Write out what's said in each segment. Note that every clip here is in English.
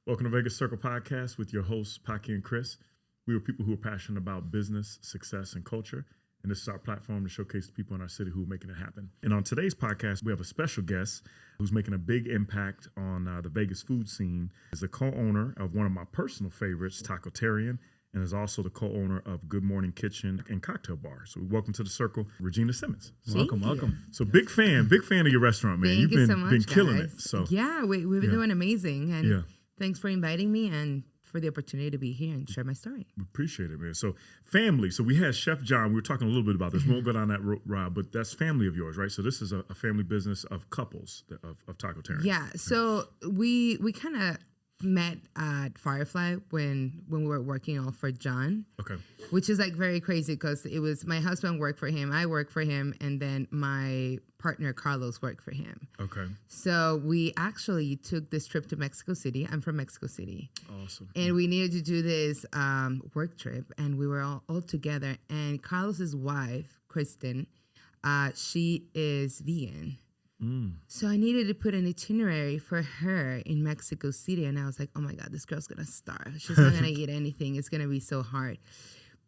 Welcome to Vegas Circle Podcast with your hosts, Paki and Chris. We are people who are passionate about business, success, and culture. And this is our platform to showcase the people in our city who are making it happen. And on today's podcast, we have a special guest who's making a big impact on the Vegas food scene. Is the co-owner of one of my personal favorites, Tacotarian, and is also the co-owner of Good Morning Kitchen and Cocktail Bar. So welcome to the circle, Regina Simmons. Welcome. So big fan of your restaurant, man. Thank you so much, been killing guys. it. So yeah, we've been doing amazing, and Yeah. thanks for inviting me and for the opportunity to be here and share my story. We appreciate it, man. So family. So we had Chef John. We were talking a little bit about this. We won't go down that route, but that's family of yours, right? So this is a family business of couples of Tacotarian. Yeah. So we kind of met at Firefly when we were working all for John. Okay. Which is like very crazy because it was my husband worked for him, I worked for him, and then my partner Carlos worked for him. Okay. So we actually took this trip to Mexico City. I'm from Mexico City. Awesome. And we needed to do this work trip, and we were all together. And Carlos's wife, Kristen, she is vegan. So I needed to put an itinerary for her in Mexico City. And I was like, oh my God, this girl's going to starve. She's not going to eat anything. It's going to be so hard.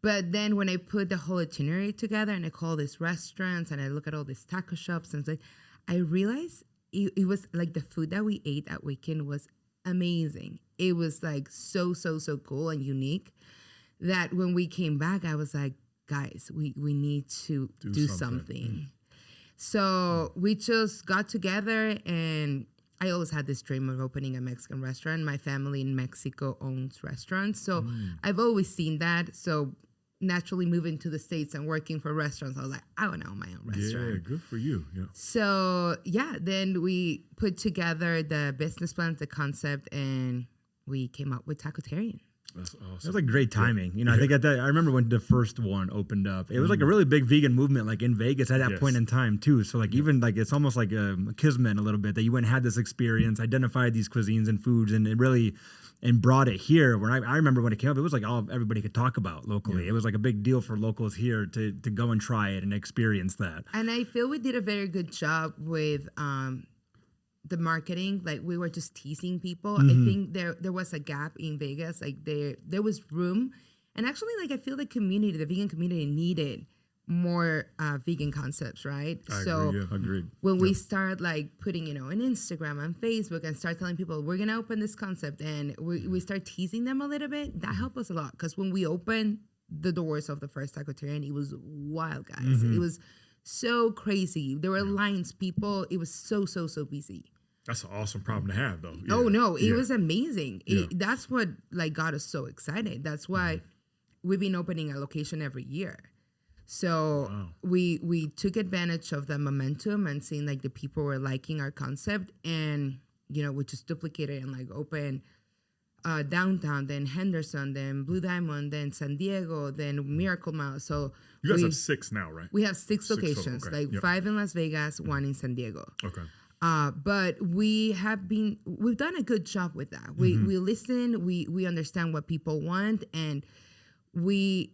But then when I put the whole itinerary together and I call these restaurants and I look at all these taco shops, and like, I realized it was like the food that we ate that weekend was amazing. It was like so cool and unique that when we came back, I was like, guys, we need to do something. So we just got together, and I always had this dream of opening a Mexican restaurant. My family in Mexico owns restaurants. So I've always seen that. So naturally moving to the States and working for restaurants, I was like, I want to own my own restaurant. Yeah, good for you. Yeah. So then we put together the business plans, the concept, and we came up with Tacotarian. That's awesome. It was like great timing. You know, I think I remember when the first one opened up, it was like a really big vegan movement like in Vegas at that point in time too. So like even like it's almost like a kismet a little bit that you went and had this experience, identified these cuisines and foods, and it really brought it here. When I remember when it came up, it was like all everybody could talk about locally. Yeah. It was like a big deal for locals here to go and try it and experience that. And I feel we did a very good job with the marketing. Like we were just teasing people. I think there was a gap in Vegas. Like there was room, and actually, like I feel the vegan community needed more vegan concepts, right? Agreed. When we start like putting, on Instagram and Facebook and start telling people we're gonna open this concept, and we start teasing them a little bit, that helped us a lot. Because when we opened the doors of the first Tacotarian, it was wild, guys. It was so crazy. There were lines, people. It was so busy. That's an awesome problem to have, though. Yeah. Oh no, it was amazing. That's what like got us so excited. That's why we've been opening a location every year. So we took advantage of the momentum and seeing like the people were liking our concept, and we just duplicated and like open downtown, then Henderson, then Blue Diamond, then San Diego, then Miracle Mile. So you guys have 6 now, right? We have 6 locations, total, okay. 5 in Las Vegas, 1 in San Diego. Okay. But we've done a good job with that. We listen, we understand what people want, and we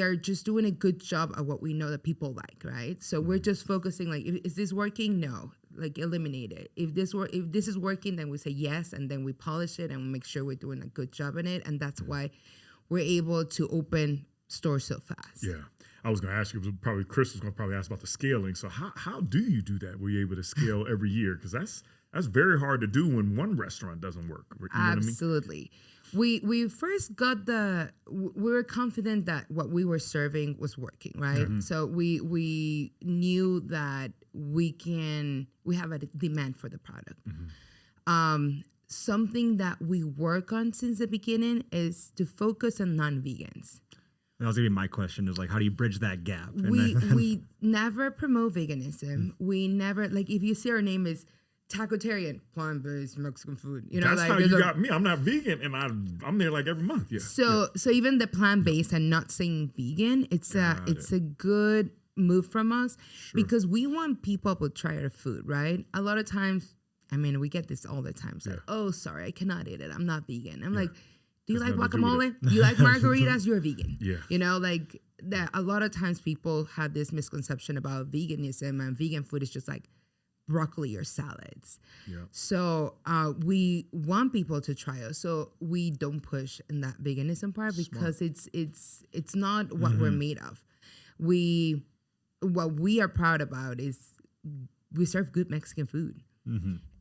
are just doing a good job at what we know that people like, right? So we're just focusing like, is this working? No, like eliminate it. If this is working, then we say yes, and then we polish it and we make sure we're doing a good job in it, and that's why we're able to open stores so fast. Yeah. I was going to ask you, Chris was going to probably ask about the scaling. So how do you do that? Were you able to scale every year? Because that's very hard to do when one restaurant doesn't work. You know Absolutely. What I mean? We first got we were confident that what we were serving was working, right? So we knew that we have a demand for the product. Something that we work on since the beginning is to focus on non-vegans. That was gonna be my question, is like, how do you bridge that gap? We never promote veganism. We never, like, if you see our name is Tacotarian, plant-based Mexican food. That's like, how you got me. I'm not vegan, and I'm there like every month. Yeah. So even the plant-based and not saying vegan, it's a good move from us because we want people to try our food, right? A lot of times, I mean, we get this all the time. It's like, oh, sorry, I cannot eat it. I'm not vegan. I'm like, do you like guacamole? Do you like margaritas? You're vegan. Yeah. Like that. A lot of times people have this misconception about veganism, and vegan food is just like broccoli or salads. Yeah. So we want people to try us. So we don't push in that veganism part because it's not what we're made of. What we are proud about is we serve good Mexican food.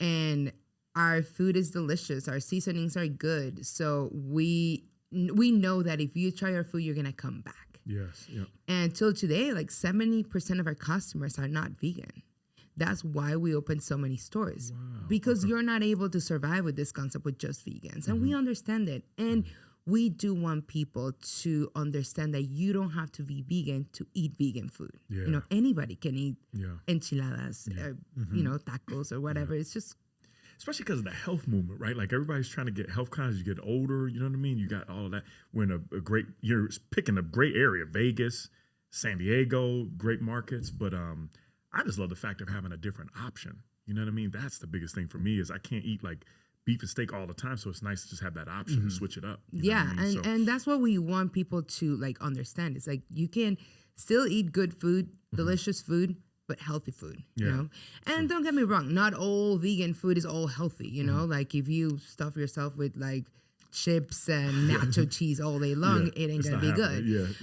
And our food is delicious. Our seasonings are good. So we know that if you try our food, you're going to come back. Yes. Yeah. And till today, like 70% of our customers are not vegan. That's why we open so many stores. Wow. Because you're not able to survive with this concept with just vegans. And we understand it. And we do want people to understand that you don't have to be vegan to eat vegan food. Yeah. You know, anybody can eat enchiladas, or, tacos or whatever. It's just... Especially because of the health movement, right? Like everybody's trying to get health conscious. You get older, you know what I mean? You got all of that. We're in you're picking a great area, Vegas, San Diego, great markets. But I just love the fact of having a different option. You know what I mean? That's the biggest thing for me is I can't eat like beef and steak all the time. So it's nice to just have that option to switch it up. Yeah. And that's what we want people to like understand. It's like you can still eat good food, delicious food, but healthy food, you know? And don't get me wrong, not all vegan food is all healthy, you know? Like if you stuff yourself with like chips and nacho cheese all day long, it ain't gonna be good.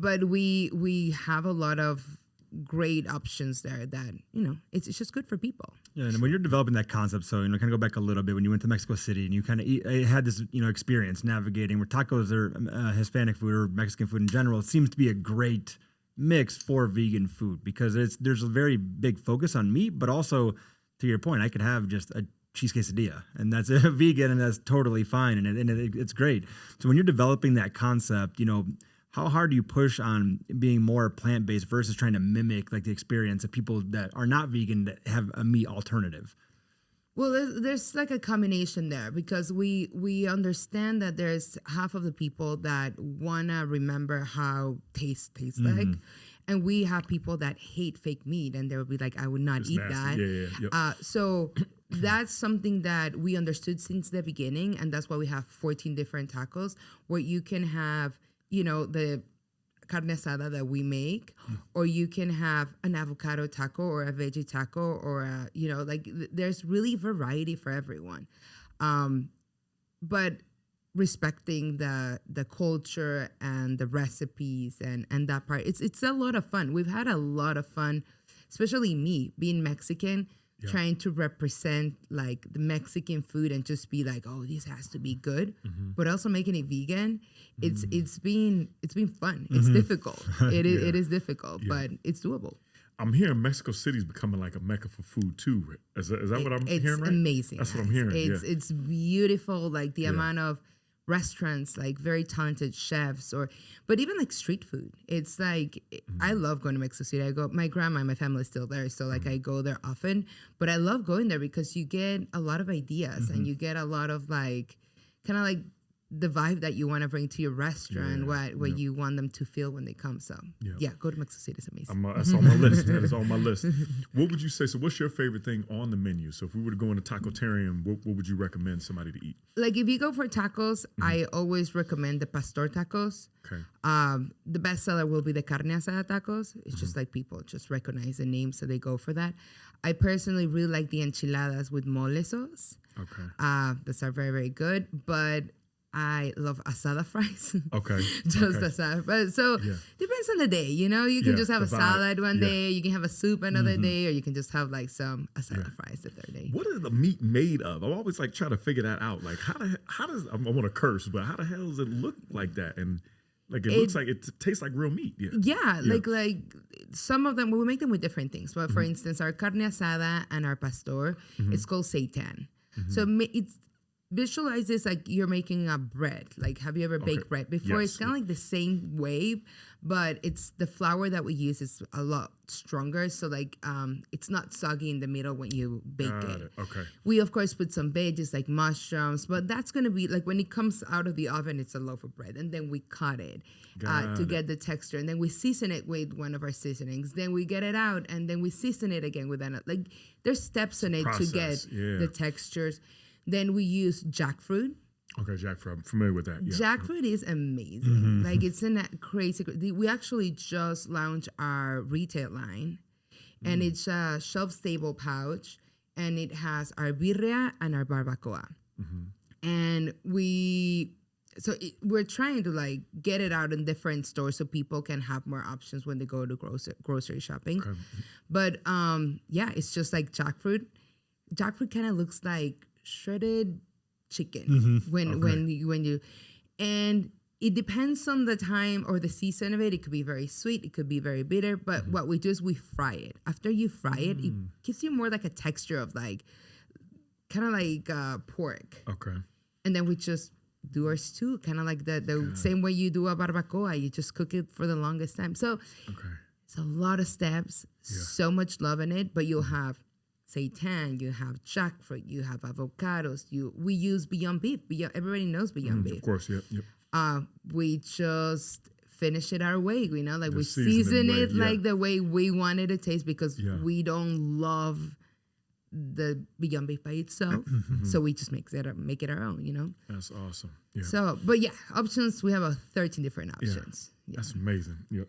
But we have a lot of great options there that, you know, it's just good for people. Yeah, and when you're developing that concept, so, kind of go back a little bit, when you went to Mexico City and you kind of had this, experience navigating where tacos are Hispanic food or Mexican food in general, it seems to be a great mix for vegan food because there's a very big focus on meat, but also to your point, I could have just a cheese quesadilla and that's a vegan and that's totally fine and it's great. So when you're developing that concept, how hard do you push on being more plant-based versus trying to mimic like the experience of people that are not vegan that have a meat alternative? Well, there's like a combination there because we understand that there's half of the people that want to remember how tastes like. And we have people that hate fake meat and they would be like, I would not eat nasty. that. So that's something that we understood since the beginning. And that's why we have 14 different tacos where you can have, the carne asada that we make, or you can have an avocado taco or a veggie taco or there's really variety for everyone. But respecting the culture and the recipes and that part, it's a lot of fun. We've had a lot of fun, especially me being Mexican, trying to represent like the Mexican food and just be like, oh, this has to be good, but also making it vegan. It's been fun. It's difficult. It is difficult, but it's doable. I'm hearing Mexico City's becoming like a mecca for food too. Is that what I'm hearing? Right? It's amazing. That's what I'm hearing. It's beautiful. Like the amount of restaurants, like very talented chefs, but even like street food. It's like I love going to Mexico City. My grandma and my family is still there, so like I go there often. But I love going there because you get a lot of ideas and you get a lot of like kind of like the vibe that you want to bring to your restaurant, what you want them to feel when they come. So go to Mexico City. It's amazing. That's on my list. That is on my list. What would you say? So what's your favorite thing on the menu? So if we were to go into Tacotarian, what would you recommend somebody to eat? Like if you go for tacos, I always recommend the pastor tacos. Okay. The best seller will be the carne asada tacos. It's just like people just recognize the name, so they go for that. I personally really like the enchiladas with mole sauce. Okay. Those are very, very good. But I love asada fries. Okay. Asada. But so depends on the day, You can just have a salad one day, you can have a soup another day, or you can just have like some asada fries the third day. What is the meat made of? I'm always like trying to figure that out. Like how does I want to curse, but how the hell does it look like that? And like it looks like it tastes like real meat. Like some of them, we make them with different things. But for instance, our carne asada and our pastor, it's called seitan. So it's visualize this like you're making a bread. Like, have you ever baked bread before? It's kind of like the same way, but it's the flour that we use is a lot stronger. So like, it's not soggy in the middle when you bake it. Okay. We of course put some veggies like mushrooms, but that's gonna be like when it comes out of the oven, it's a loaf of bread, and then we cut it to get the texture, and then we season it with one of our seasonings. Then we get it out, and then we season it again with another. Like, there's steps in it to get the textures. Then we use jackfruit. Okay, jackfruit. I'm familiar with that. Yeah. Jackfruit is amazing. Like, it's in that crazy. We actually just launched our retail line, and it's a shelf-stable pouch, and it has our birria and our barbacoa. And we're trying to like get it out in different stores so people can have more options when they go to grocery shopping. Okay. But yeah, it's just like jackfruit. Jackfruit kind of looks like shredded chicken when you and it depends on the time or the season of it. It could be very sweet. It could be very bitter. But what we do is we fry it. After you fry it, it gives you more like a texture of like, kind of like pork. Okay. And then we just do our stew, kind of like the same way you do a barbacoa. You just cook it for the longest time. So it's a lot of steps, so much love in it. But you'll have seitan, you have jackfruit, you have avocados. We use Beyond Beef. Everybody knows Beyond Beef. Of course, yep. We just finish it our way, you know, like we season it like the way we want it to taste because we don't love the Beyond Beef by itself. So we just make it our own, you know. That's awesome. Yeah. So, but yeah, options, we have 13 different options. Yeah. That's amazing. Yeah.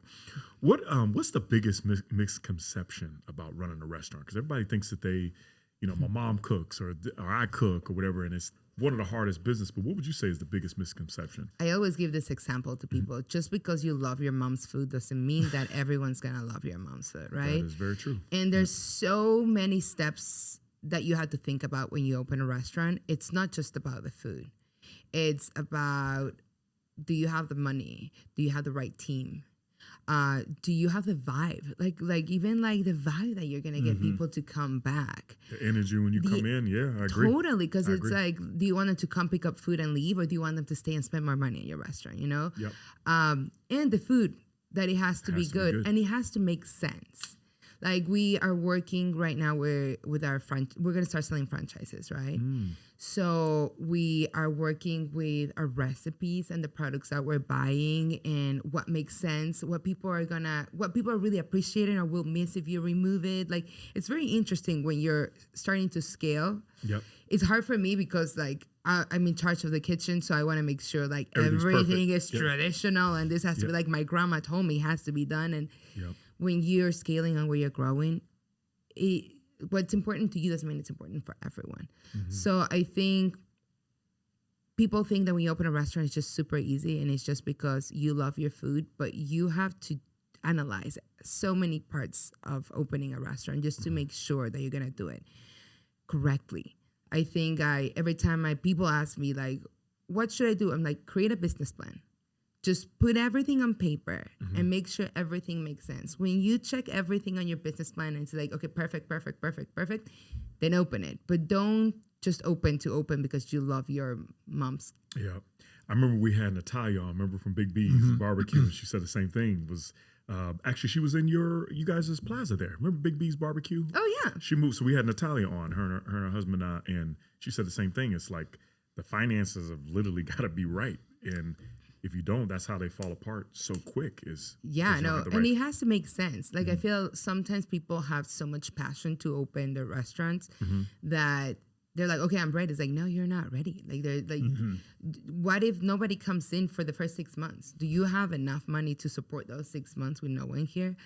What's the biggest misconception about running a restaurant? Because everybody thinks that they, you know, my mom cooks or I cook or whatever, and it's one of the hardest business. But what would you say is the biggest misconception? I always give this example to people. Just because you love your mom's food doesn't mean that everyone's going to love your mom's food, right? That is very true. And there's so many steps that you have to think about when you open a restaurant. It's not just about the food. It's about, do you have the money? Do you have the right team? Do you have the vibe? Like even like the vibe that you're gonna get people to come back. The energy when you come in, I agree. Totally, because it's like, do you want them to come pick up food and leave, or do you want them to stay and spend more money at your restaurant? You know. Yep. And the food, that it has to be good and it has to make sense. Like we are working right now with our we're gonna start selling franchises, right? So we are working with our recipes and the products that we're buying and what makes sense, what people are really appreciating or will miss if you remove it. Like it's very interesting when you're starting to scale. Yep. It's hard for me because like I'm in charge of the kitchen, so I want to make sure like everything is traditional and this has to be like my grandma told me has to be done. And when you're scaling and where you're growing, what's important to you doesn't mean it's important for everyone. So I think people think that when you open a restaurant, it's just super easy and it's just because you love your food, but you have to analyze so many parts of opening a restaurant just to make sure that you're going to do it correctly. I think every time my people ask me like, what should I do? I'm like, create a business plan. Just put everything on paper and make sure everything makes sense. When you check everything on your business plan and it's like, okay, perfect, then open it. But don't just open to open because you love your mom's. Yeah. I remember we had Natalia on, from Big B's Barbecue, and she said the same thing. Actually, she was in you guys' plaza there. Remember Big B's Barbecue? Oh, yeah. She moved. So we had Natalia on, her and her husband, and she said the same thing. It's like the finances have literally got to be right. And if you don't, that's how they fall apart so quick. And it has to make sense. Like I feel sometimes people have so much passion to open their restaurants that they're like, okay, I'm ready. It's like, no, you're not ready. Like they're like, what if nobody comes in for the first 6 months? Do you have enough money to support those 6 months with no one here?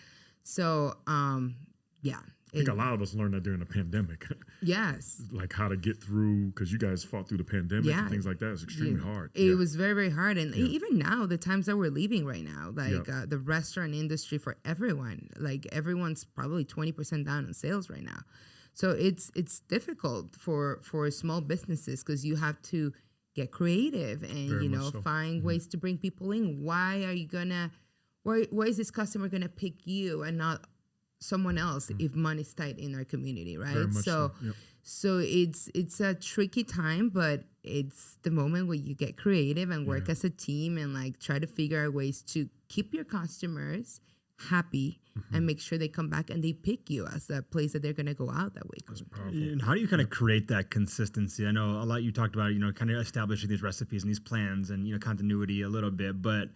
So, I think a lot of us learned that during the pandemic. Yes. Like how to get through, because you guys fought through the pandemic and things like that. It's extremely hard. It was very, very hard. And even now, the times that we're leaving right now, like the restaurant industry for everyone, like everyone's probably 20% down in sales right now. So it's difficult for small businesses because you have to get creative and, find ways to bring people in. Why is this customer going to pick you and not someone else if money's tight in our community, right? So it's a tricky time, but it's the moment where you get creative and work as a team and like try to figure out ways to keep your customers happy and make sure they come back and they pick you as a place that they're going to go out that week. That's powerful. And how do you kind of create that consistency? I know a lot you talked about, kind of establishing these recipes and these plans and, continuity a little bit, but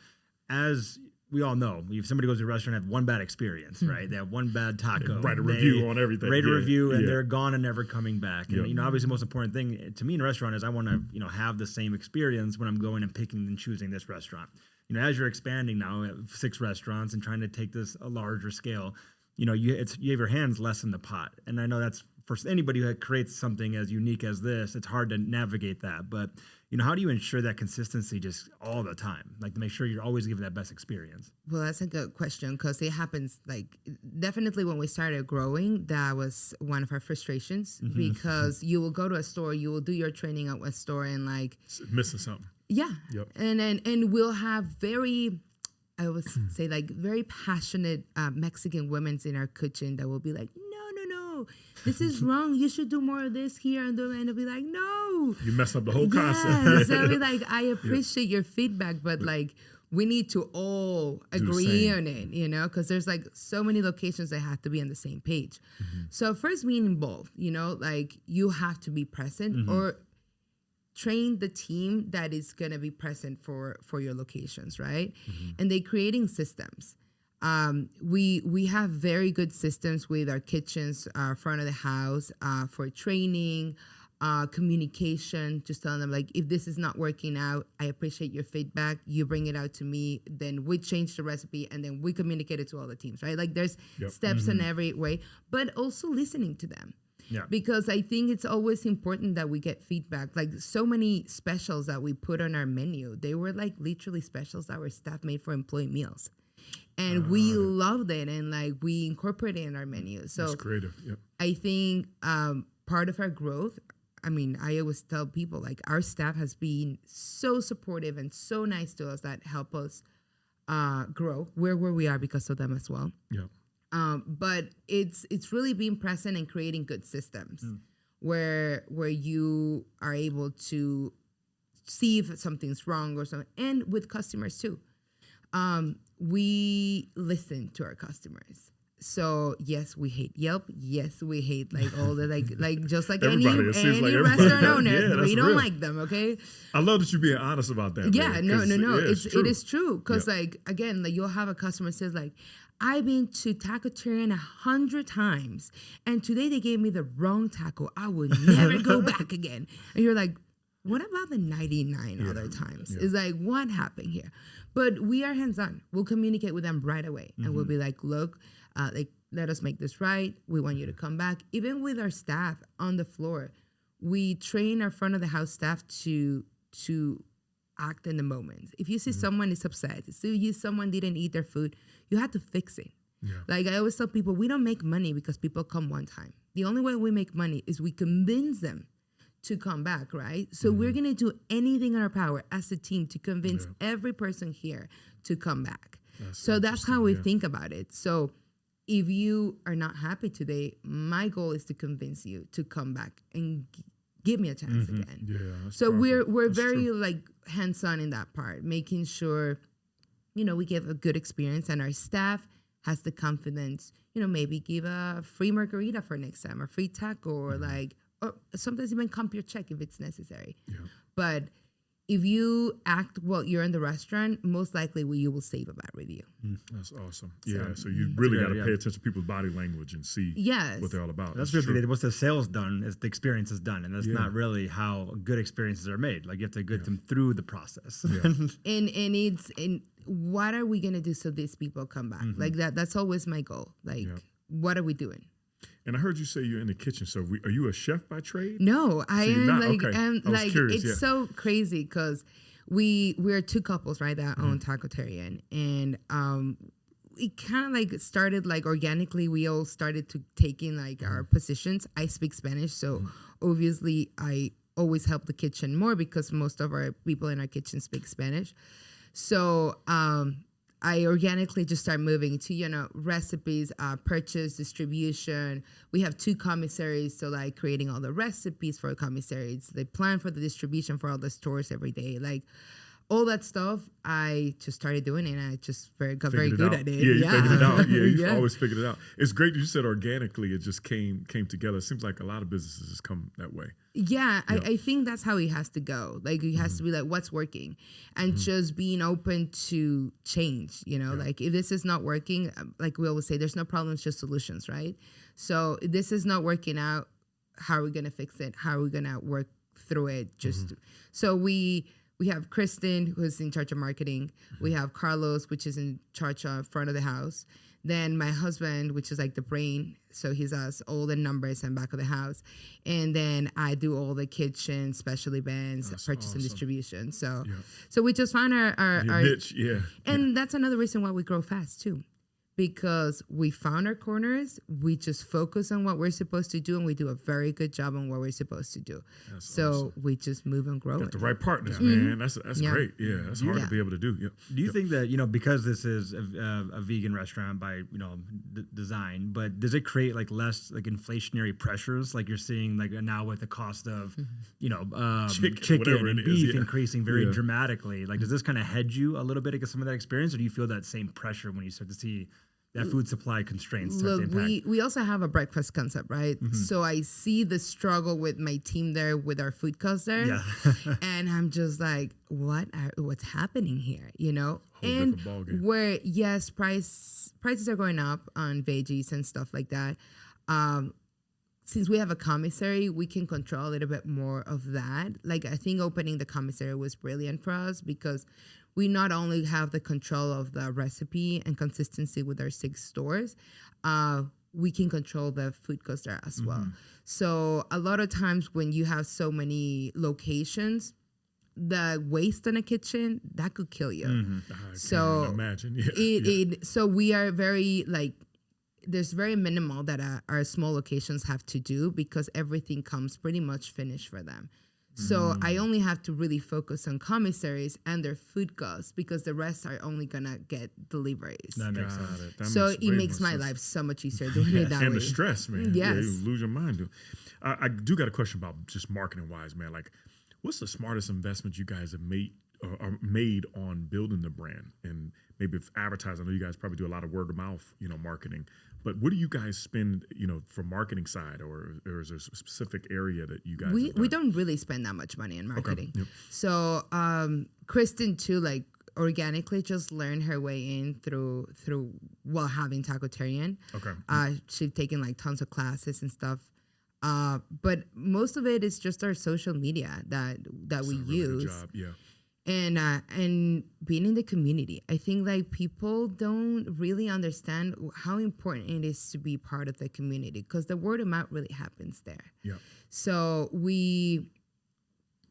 as we all know, if somebody goes to a restaurant and have one bad experience, right? They have one bad taco. Write a review on everything. Write a review and they're gone and never coming back. And, obviously the most important thing to me in a restaurant is I want to, have the same experience when I'm going and picking and choosing this restaurant. As you're expanding now, 6 restaurants and trying to take this a larger scale, you have your hands less in the pot. And I know that's for anybody who creates something as unique as this, it's hard to navigate that. But, how do you ensure that consistency just all the time? Like to make sure you're always giving that best experience? Well, that's a good question because it happens definitely when we started growing, that was one of our frustrations because you will go to a store, you will do your training at a store and missing something. Yeah. Yep. And we'll have I would say very passionate Mexican women in our kitchen that will be like, no, this is wrong. You should do more of this here. And they'll be like, no. You mess up the whole concept. So I'll be like, I appreciate your feedback, but we need to all agree on it, because there's so many locations that have to be on the same page. So first being involved, you have to be present or train the team that is going to be present for your locations, right? And they creating systems. We have very good systems with our kitchens, our front of the house, for training, communication, just telling them if this is not working out, I appreciate your feedback. You bring it out to me, then we change the recipe and then we communicate it to all the teams, right? There's steps in every way, but also listening to them. Yeah. Because I think it's always important that we get feedback. So many specials that we put on our menu, they were literally specials that our staff made for employee meals. And we loved it and we incorporated it in our menu. So that's creative. Yep. I think part of our growth, I always tell people our staff has been so supportive and so nice to us that help us grow. We're where we are because of them as well. Yeah. But it's really being present and creating good systems where you are able to see if something's wrong or something. And with customers too. We listen to our customers. So yes, we hate Yelp. Yes, we hate all the just like any restaurant owner. We don't like them. Okay. I love that you being honest about that. Yeah, man, no. Yeah, It is true because again, you'll have a customer says I've been to Tacotarian 100 times, and today they gave me the wrong taco. I would never go back again. And you're like, what about the 99 other times? Yeah. It's what happened here? But we are hands-on. We'll communicate with them right away. And we'll be look, let us make this right. We want you to come back. Even with our staff on the floor, we train our front of the house staff to act in the moment. If you see someone is upset, someone didn't eat their food, you have to fix it. Yeah. I always tell people, we don't make money because people come one time. The only way we make money is we convince them to come back, right? So we're going to do anything in our power as a team to convince every person here to come back. That's how we think about it. So if you are not happy today, my goal is to convince you to come back and give me a chance again. Yeah. So we're very hands-on in that part, making sure, we give a good experience and our staff has the confidence, maybe give a free margarita for next time or free taco or or sometimes even comp your check if it's necessary. Yeah. But if you act while you're in the restaurant, most likely you will save a bad review. That's awesome. So you really got to pay attention to people's body language and see what they're all about. That's really what's the sales done is the experience is done, and that's not really how good experiences are made. You have to get them through the process. Yeah. and what are we gonna do so these people come back? That's always my goal. What are we doing? And I heard you say you're in the kitchen. So are you a chef by trade? No, I am okay. Curious, it's so crazy because we're two couples, right, that own Tacotarian. And it kind of started organically. We all started to taking our positions. I speak Spanish, so obviously I always help the kitchen more because most of our people in our kitchen speak Spanish. So I organically just start moving to, recipes, purchase, distribution. We have 2 commissaries, so creating all the recipes for commissaries. They plan for the distribution for all the stores every day. All that stuff, I just started doing it, and I just got very good at it. Yeah, you figured it out. Yeah, you've always figured it out. It's great that you said organically. It just came together. It seems like a lot of businesses just come that way. Yeah, I think that's how it has to go. It has to be what's working, and just being open to change. If this is not working, we always say, there's no problems, just solutions, right? So if this is not working out, how are we gonna fix it? How are we gonna work through it? So we have Kristen, who's in charge of marketing. We have Carlos, which is in charge of front of the house. Then my husband, which is like the brain, so he does all the numbers and back of the house. And then I do all the kitchen, special events, purchase and distribution. So so we just found our niche, And that's another reason why we grow fast too. Because we found our corners, we just focus on what we're supposed to do, and we do a very good job on what we're supposed to do. That's awesome. We just move and grow. Got the right partners, man. That's great. Yeah, that's hard to be able to do. Yeah. Do you think that, you know, because this is a vegan restaurant by, you know, design, but does it create like less like inflationary pressures, like you're seeing like now with the cost of, you know, chicken and beef increasing very dramatically? Like, does this kind of hedge you a little bit against some of that experience, or do you feel that same pressure when you start to see that food supply constraints? Look, we also have a breakfast concept, right? So I see the struggle with my team there, with our food costs there, and I'm just like, what's happening here, you know? And where yes, prices are going up on veggies and stuff like that. Since we have a commissary, we can control a little bit more of that. Like, I think opening the commissary was brilliant for us because we not only have the control of the recipe and consistency with our 6 stores, we can control the food cost there as well. So a lot of times when you have so many locations, the waste in a kitchen, that could kill you. So imagine. So we are very like, there's very minimal that our small locations have to do because everything comes pretty much finished for them. So I only have to really focus on commissaries and their food costs because the rest are only gonna get deliveries. That makes sense. So it makes my life so much easier doing it that way. And the stress, man. Yes. Yeah, you lose your mind. I do got a question about just marketing wise, man. Like, what's the smartest investment you guys have made on building the brand and maybe if advertising? I know you guys probably do a lot of word of mouth, you know, marketing. But what do you guys spend, you know, for marketing side, or is there a specific area that you guys? We don't really spend that much money on marketing. Okay. Yep. So Kristen too, like organically just learned her way in through while having Tacotarian. Okay. She's taken like tons of classes and stuff. But most of it is just our social media that we use. Good job. Yeah. And being in the community, I think like people don't really understand how important it is to be part of the community because the word of mouth really happens there. Yeah. So we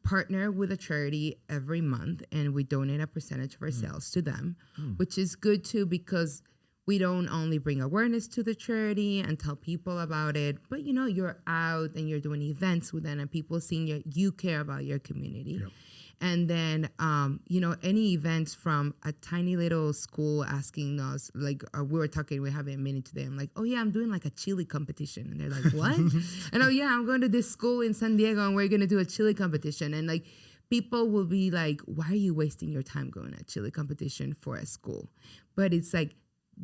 partner with a charity every month and we donate a percentage of our sales to them, which is good too because we don't only bring awareness to the charity and tell people about it, but you know, you're out and you're doing events with them and people seeing you care about your community. Yep. And then, you know, any events from a tiny little school asking us, like we were having a meeting today. I'm like, oh yeah, I'm doing like a chili competition. And they're like, what? And oh yeah, I'm going to this school in San Diego and we're going to do a chili competition. And like, people will be like, why are you wasting your time going to a chili competition for a school? But it's like,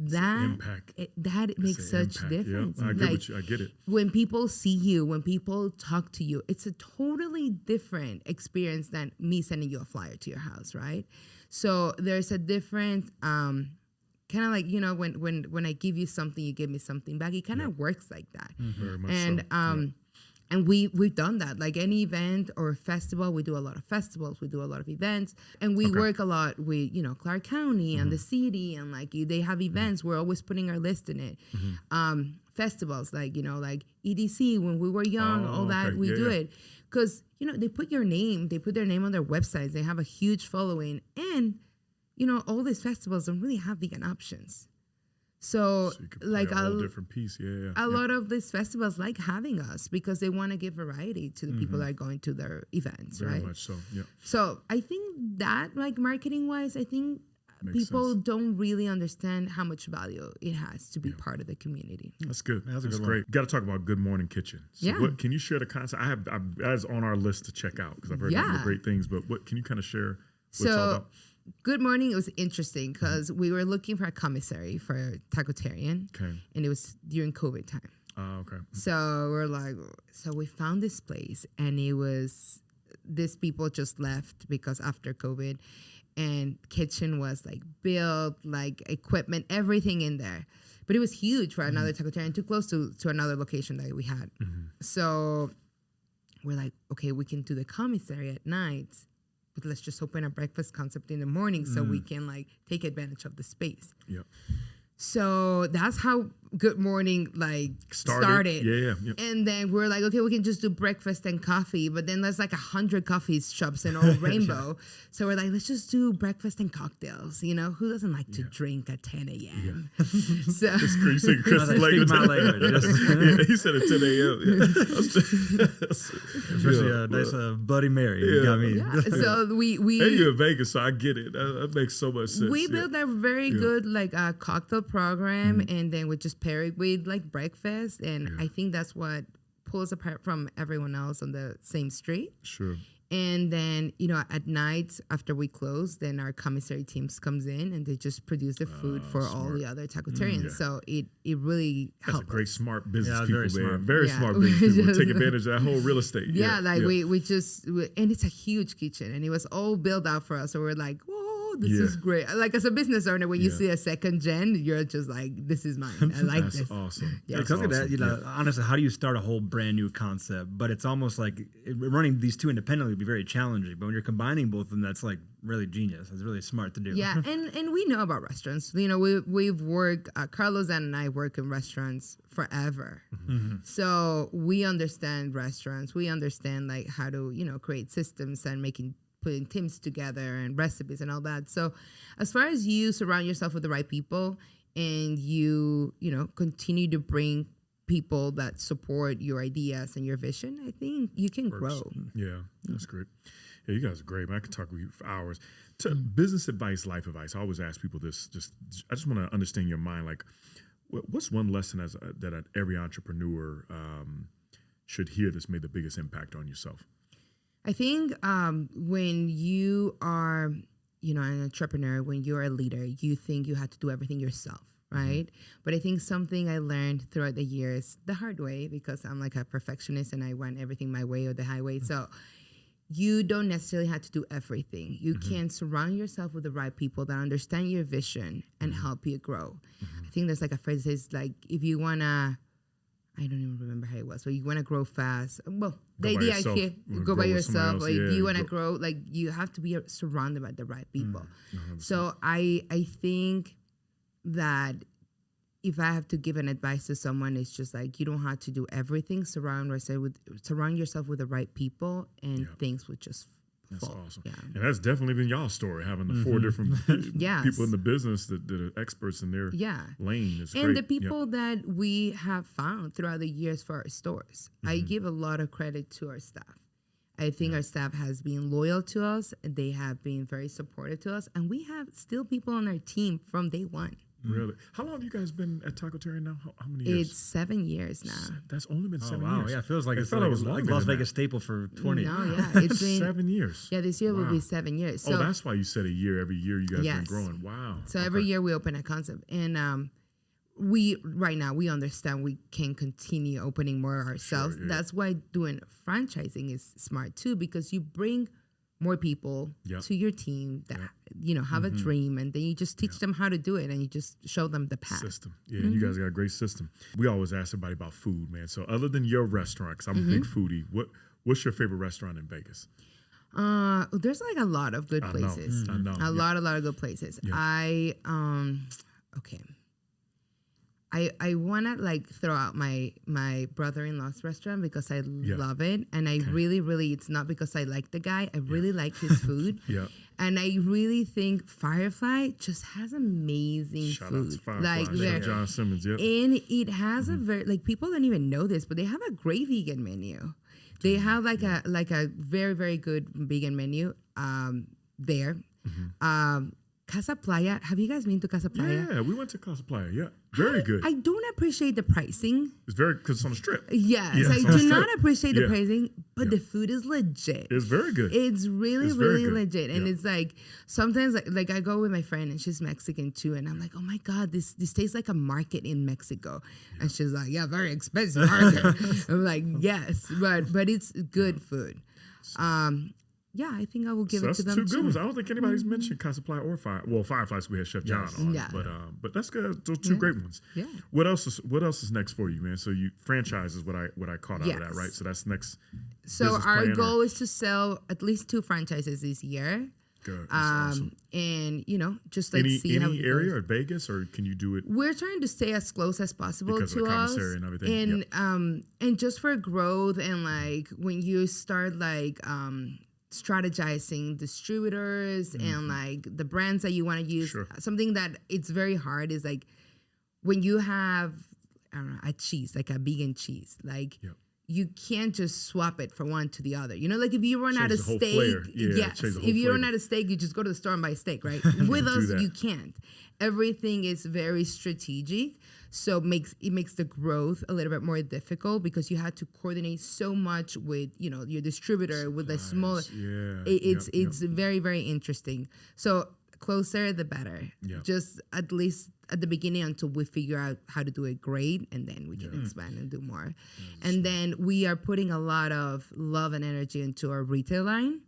that makes such difference. Yeah, I get it. When people see you, when people talk to you, it's a totally different experience than me sending you a flyer to your house, right? So there's a different kind of like, you know, when I give you something, you give me something back. It kind of works like that. Very much so. And we've done that. Like any event or festival, we do a lot of festivals, we do a lot of events, and we work a lot with, you know, Clark County and the city, and like they have events. We're always putting our list in it. Festivals like, you know, like EDC when we were young, all that we do it because, you know, they put their name on their websites. They have a huge following, and you know, all these festivals don't really have vegan options. So like a whole different piece, a lot of these festivals like having us because they want to give variety to the people that are going to their events, Very right? much so, yeah. So I think that, like marketing wise, I think people don't really understand how much value it has to be part of the community. That's good. That's great. Got to talk about Good Morning Kitchen. So what can you share the concept? I have that's on our list to check out because I've heard great things. But what can you kind of share? What it's all about? Good Morning, it was interesting because we were looking for a commissary for Tacotarian, and it was during COVID time. Oh, okay. So we're like, so we found this place, and it was, these people just left because after COVID, and kitchen was like built, like equipment, everything in there. But it was huge for another Tacotarian, too close to another location that we had. So we're like, okay, we can do the commissary at night, but let's just open a breakfast concept in the morning so we can like take advantage of the space. So that's how Good Morning started. Yeah. And then we're like, okay, we can just do breakfast and coffee, but then there's like 100 coffee shops in Old Rainbow. So we're like, let's just do breakfast and cocktails. You know, who doesn't like to drink at 10 a.m.? Yeah. So It's crazy. Chris he said at 10 a.m. Especially a nice Bloody Mary. You got me. yeah. So we And you're in Vegas, so I get it. That makes so much sense. we built a very good cocktail program, and then we just pair it with like breakfast, and I think that's what pulls apart from everyone else on the same street. Sure. And then, you know, at night after we close, then our commissary teams comes in and they just produce the food for all the other Tacotarians. Yeah. So it really That's helped. a great, smart business Yeah, people, very man. smart. Very Yeah. smart business people. Take advantage of that whole real estate. Yeah, we just, and it's a huge kitchen and it was all built out for us. So we're like, whoa, this is great. Like as a business owner, when you see a second gen, you're just like, this is mine. I like That's this. awesome. Yeah. That's Because of that, awesome. you know, honestly, how do you start a whole brand new concept? But it's almost like running these two independently would be very challenging. But when you're combining both of them, that's like really genius. It's really smart to do. Yeah, and we know about restaurants. You know, we've worked. Carlos and I work in restaurants forever, so we understand restaurants. We understand like how to create systems and putting teams together and recipes and all that. So, as far as you surround yourself with the right people and you continue to bring people that support your ideas and your vision, I think you can grow. Yeah, that's great. Yeah, you guys are great, man. I could talk with you for hours. Business advice, life advice. I always ask people this. I just want to understand your mind. Like, what's one lesson that every entrepreneur should hear that's made the biggest impact on yourself? I think when you are, an entrepreneur, when you're a leader, you think you have to do everything yourself, right? But I think something I learned throughout the years, the hard way, because I'm like a perfectionist and I want everything my way or the highway. So you don't necessarily have to do everything. You can surround yourself with the right people that understand your vision and help you grow. I think there's like a phrase that says like, if you want to, I don't even remember how it was. So you want to grow fast. Well, the idea here, go by yourself. Like if you want to grow, like you have to be surrounded by the right people. So I think that if I have to give an advice to someone, it's just like you don't have to do everything. Surround yourself with the right people, and things would just That's fall. awesome. Yeah. And that's definitely been y'all's story, having the four different people in the business that are experts in their lane. Is And great. the people that we have found throughout the years for our stores, I give a lot of credit to our staff. I think our staff has been loyal to us. They have been very supportive to us. And we have still people on our team from day one. Really? How long have you guys been at Tacotarian now? How many years? It's 7 years now. That's only been 7 wow. years. Yeah, it feels like I it's thought like, it was like longer Las than Vegas that. staple for 20. No, yeah. It's been 7 years. Yeah, this year will be 7 years. So that's why you said a year. Every year you guys been growing. Wow. So every year we open a concept. And right now we understand we can continue opening more ourselves. Sure, yeah. That's why doing franchising is smart too, because you bring more people to your team that have a dream, and then you just teach them how to do it, and you just show them the path. System. Yeah, you guys got a great system. We always ask everybody about food, man. So other than your restaurant, because I'm a big foodie, what's your favorite restaurant in Vegas? There's like a lot of good places. I know. A lot of good places. Yeah. I wanna like throw out my brother-in-law's restaurant because I love it, and I really it's not because I like the guy. I really like his food. And I really think Firefly just has amazing Shout food. out to Firefly. Like Regina Simmons. Yep. And it has a very like people don't even know this, but they have a great vegan menu. They have like a very, very good vegan menu there. Casa Playa. Have you guys been to Casa Playa? Yeah, we went to Casa Playa. Yeah, very good. I don't appreciate the pricing. It's very because it's on the strip. Yes, Yeah, I it's on the do not strip. appreciate the Yeah. pricing, but the food is legit. It's very good. It's really, It's very really good. legit. And Yeah. it's like sometimes like I go with my friend and she's Mexican too. And I'm like, oh my God, this tastes like a market in Mexico. And she's like, yeah, very expensive market. I'm like, yes, but it's good food. Yeah, I think I will give it to them. That's two good too. ones. I don't think anybody's mentioned Casa Playa or Fireflies. We had Chef John on, Yeah. but that's good. Those two great ones. Yeah. What else is next for you, man? So you franchise is what I caught out of that, right? So that's next. So business our plan goal is to sell at least 2 franchises this year. Good. That's awesome. And just like Any see how it area goes. or Vegas, or can you do it We're trying to stay as close as possible because to of the us, commissary and everything? and just for growth and like when you start like strategizing distributors and like the brands that you want to use. Sure. Something that it's very hard is like when you have a cheese, like a vegan cheese, like. Yep. You can't just swap it from one to the other. Like if you run out of steak, yes. If you run out of steak, you just go to the store and buy steak, right? With us, you can't. Everything is very strategic, so it makes the growth a little bit more difficult because you had to coordinate so much with your distributor with the smaller. Yeah. It's very, very interesting. So closer the better. Yeah. Just at least at the beginning until we figure out how to do it great, and then we can expand and do more. And then we are putting a lot of love and energy into our retail line.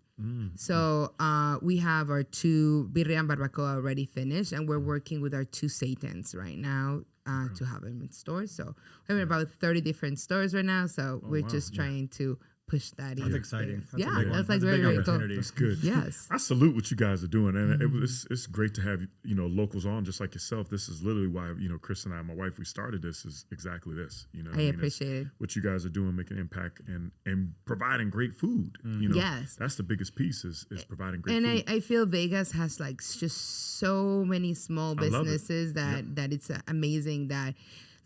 So we have our 2 birria and barbacoa already finished, and we're working with our 2 seitans right now to have them in stores. So we're having about 30 different stores right now. So we're just trying to push that in. That's exciting. That's like very, very cool. That's good. Yes. I salute what you guys are doing, and it's great to have locals on just like yourself. This is literally why Chris and I, my wife, we started this is exactly this. I appreciate it. What you guys are doing, making an impact and providing great food. Yes, that's the biggest piece is providing great food. And I feel Vegas has like just so many small businesses that it's amazing that.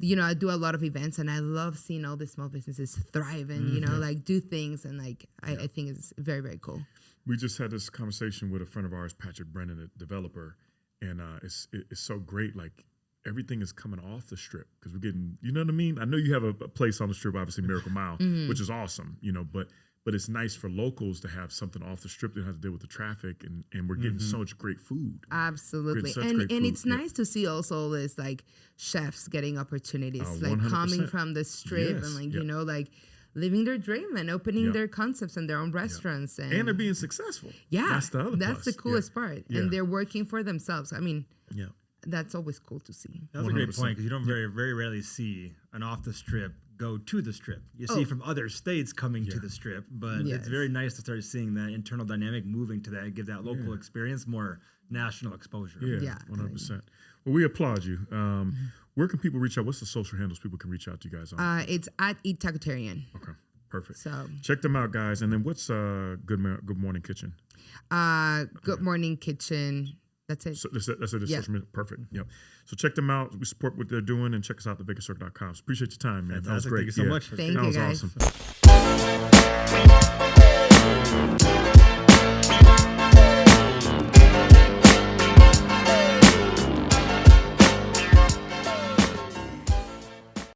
I do a lot of events, and I love seeing all the small businesses thrive and, like do things. And like, I think it's very, very cool. We just had this conversation with a friend of ours, Patrick Brennan, a developer. And it's so great. Like everything is coming off the strip because we're getting, you know what I mean? I know you have a place on the strip, obviously Miracle Mile, which is awesome, but it's nice for locals to have something off the strip. They don't have to deal with the traffic, and we're getting so much great food. Absolutely, and it's nice to see also this like chefs getting opportunities, like 100%. Coming from the strip and like like living their dream and opening their concepts and their own restaurants, and they're being successful. Yeah, that's the other. That's the coolest part, and they're working for themselves. I mean, that's always cool to see. That's 100%. A great point because you don't very rarely see an off the strip go to the strip. You see from other states coming to the strip, but it's very nice to start seeing that internal dynamic moving to that, give that local experience more national exposure. Yeah, 100%. Well, we applaud you. Where can people reach out? What's the social handles people can reach out to you guys on? It's at Eat Tacotarian. Okay, perfect. So check them out, guys. And then what's Good Morning Kitchen? Good Morning Kitchen. That's it. So that's it. Social media. Perfect. Yep. So check them out. We support what they're doing, and check us out at thevegascircle.com. So appreciate your time, man. That was great. Thank you so much. Thank you, guys. That was awesome.